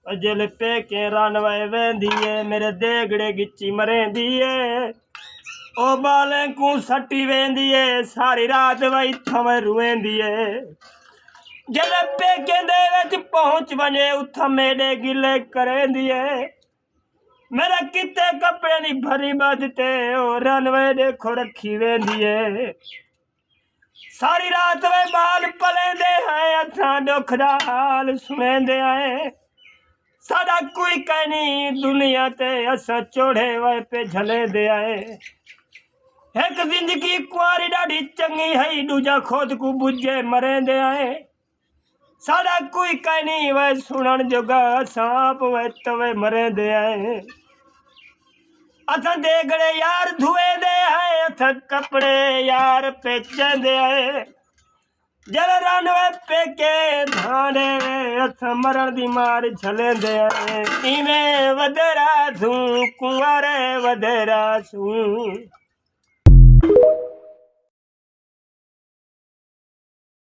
अजल पे के रानवाए वेंदी है मेरे देगड़े गिच्ची मरेंदी है ओ बाले को सट्टी वेंदी है सारी रात वही थम रुएंदी है जल पे के दे विच पहुंच वने उथ मेरे गिले करेंदी है मेरा किते कपड़े नी भरी बदते ओ रनवे देखो रखी वेंदी है सारी रात वे बाल पलेंदे हैं असां दुख दा हाल सुनेंदे हैं साडा कोई कहनी दुनिया ते असां चोड़े वे पे झलेंदे हैं एक जिंदगी कुआरी डाढ़ी चंगी है दूजा खुद को बुझे मरेंदे हैं साडा कोई कहनी वे सुनन जोगा असां आप वे तवे मरेंदे हैं असां देगड़े यार धुए दे हैं असां कपड़े यार पेचेंदे हैं जल रनवे पेके धाने असां मरण दी मार झलेंदे हैं इवें वधरा सूं कुंवारे वधरा सूं।